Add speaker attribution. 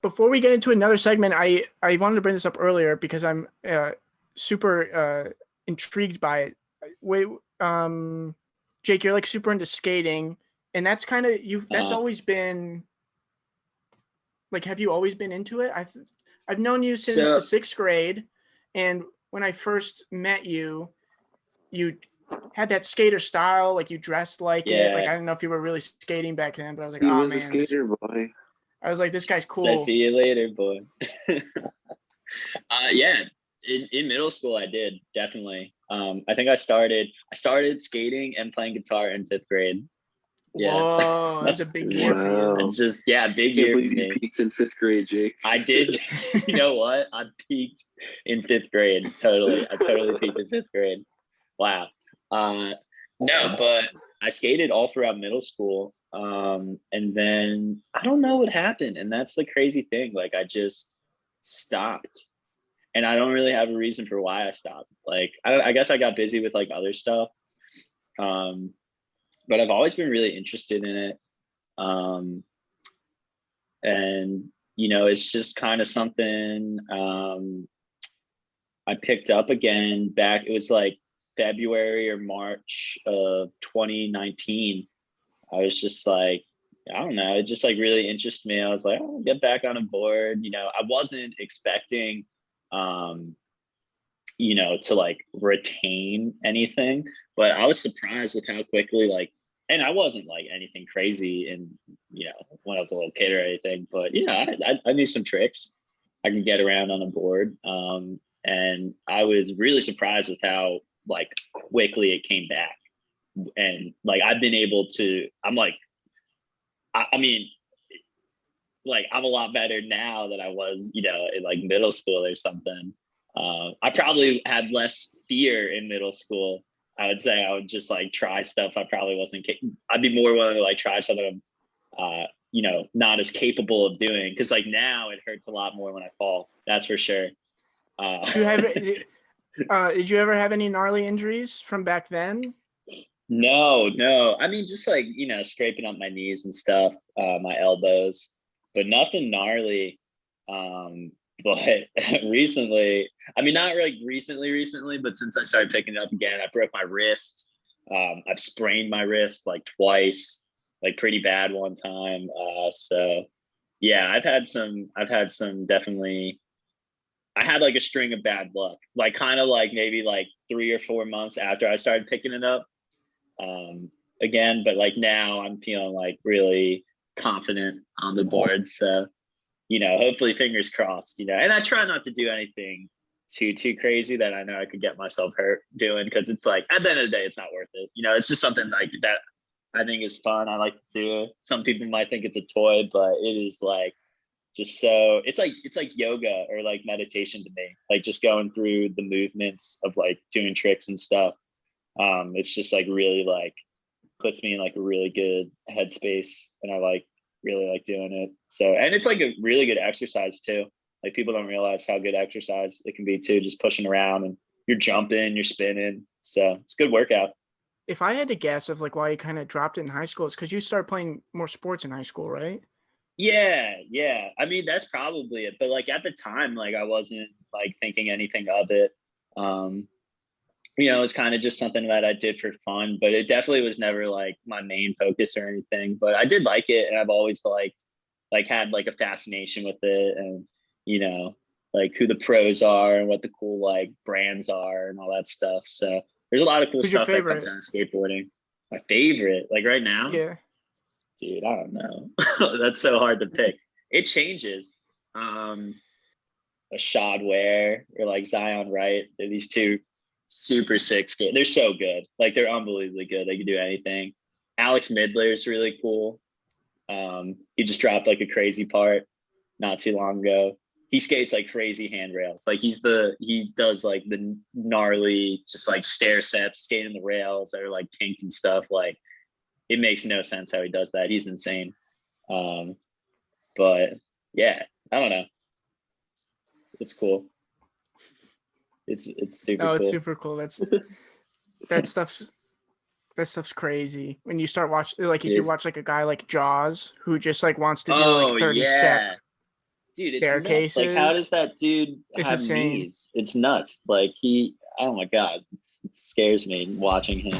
Speaker 1: before we get into another segment, I wanted to bring this up earlier because I'm super intrigued by it. Wait, Jake, you're like super into skating, and that's kind of you've that's
Speaker 2: Uh,
Speaker 1: always been like, have you always been into it? I've known you since the
Speaker 2: so
Speaker 1: sixth grade, and when I first met you, you had that skater style, like you dressed like it. Like
Speaker 2: yeah,
Speaker 1: I don't know if you were really skating back then, but I was like,
Speaker 3: He
Speaker 1: oh
Speaker 3: was a
Speaker 1: man, this.
Speaker 3: skater boy.
Speaker 1: I was like, this guy's
Speaker 2: so
Speaker 1: cool.
Speaker 2: see you later, boy. Yeah, in middle school I did definitely. I think I started skating and playing guitar in fifth grade. Yeah,
Speaker 1: Whoa, that was a big year for you.
Speaker 3: Wow.
Speaker 2: just yeah, big
Speaker 3: Can't
Speaker 2: year for
Speaker 3: believe you
Speaker 2: me.
Speaker 3: peaked in fifth grade, Jake.
Speaker 2: I did. You know what? I peaked in fifth grade. Totally, I totally peaked in fifth grade. Wow. Uh, no, but I skated all throughout middle school. And then I don't know what happened. And that's the crazy thing. Like I just stopped. And I don't really have a reason for why I stopped. Like I guess I got busy with like other stuff. Um, but I've always been really interested in it. Um, and it's just kind of something I picked up again back. It was like February or March of 2019. I was just like, I don't know, it just like really interested me. I was like, oh, get back on a board. I wasn't expecting, um, to like retain anything, but I was surprised with how quickly like, and I wasn't like anything crazy and when I was a little kid or anything, but I knew some tricks. I can get around on a board. And I was really surprised with how like quickly it came back. And like I've been able to, I'm like, I mean, like I'm a lot better now than I was, in like middle school or something. I probably had less fear in middle school. I would say I would just like try stuff I probably wasn't. I'd be more willing to like try something not as capable of doing. Because like now it hurts a lot more when I fall. That's for sure.
Speaker 1: Do you have? Did you ever have any gnarly injuries from back then?
Speaker 2: No, no. I mean, just like, scraping up my knees and stuff, my elbows, but nothing gnarly. But recently, I mean, not like recently, but since I started picking it up again, I broke my wrist. I've sprained my wrist like twice, like pretty bad one time. So yeah, I've had some definitely. I had like a string of bad luck, like kind of like maybe like 3 or 4 months after I started picking it up um, again. But like now I'm feeling like really confident on the board. So, hopefully fingers crossed, and I try not to do anything too crazy that I know I could get myself hurt doing. Cause it's like, at the end of the day, it's not worth it. It's just something like that I think is fun. I like to do. Some people might think it's a toy, but it is like, just so it's like yoga or like meditation to me, like just going through the movements of like doing tricks and stuff. It's just like really like puts me in like a really good headspace, and I like really like doing it. So, and it's like a really good exercise too. Like people don't realize how good exercise it can be too, just pushing around and you're jumping, you're spinning. So it's a good workout.
Speaker 1: If I had to guess of like why you kind of dropped it in high school, it's because you started playing more sports in high school, right?
Speaker 2: Yeah, yeah. I mean, that's probably it. But like at the time, like I wasn't like thinking anything of it. Um, it was kind of just something that I did for fun, but it definitely was never like my main focus or anything. But I did like it, and I've always like had like a fascination with it, and you know, like who the pros are and what the cool like brands are and all that stuff. So there's a lot of cool
Speaker 1: Who's your
Speaker 2: stuff that comes
Speaker 1: favorite?
Speaker 2: out of skateboarding. My favorite, like right now,
Speaker 1: Yeah.
Speaker 2: dude, I don't know. That's so hard to pick. It changes. Um, a Shad Ware or like Zion Wright. They're these two super sick skate. They're so good. Like they're unbelievably good. They can do anything. Alex Midler is really cool. He just dropped like a crazy part not too long ago. He skates like crazy handrails. Like he does like the gnarly, just like stair sets, skating the rails that are like kinked and stuff. Like it makes no sense how he does that. He's insane. Um, but yeah, I don't know. It's cool. It's super
Speaker 1: Oh, it's
Speaker 2: cool.
Speaker 1: super cool. That stuff's that stuff's crazy. When you start watching, like
Speaker 2: It
Speaker 1: if you
Speaker 2: is.
Speaker 1: watch like a guy like Jaws who just like wants to do like
Speaker 2: Oh
Speaker 1: 30 step.
Speaker 2: yeah, Dude, it's nuts. Like, how does
Speaker 1: staircases.
Speaker 2: that dude
Speaker 1: It's
Speaker 2: have
Speaker 1: insane.
Speaker 2: knees? It's nuts. Like oh my God, it scares me watching him.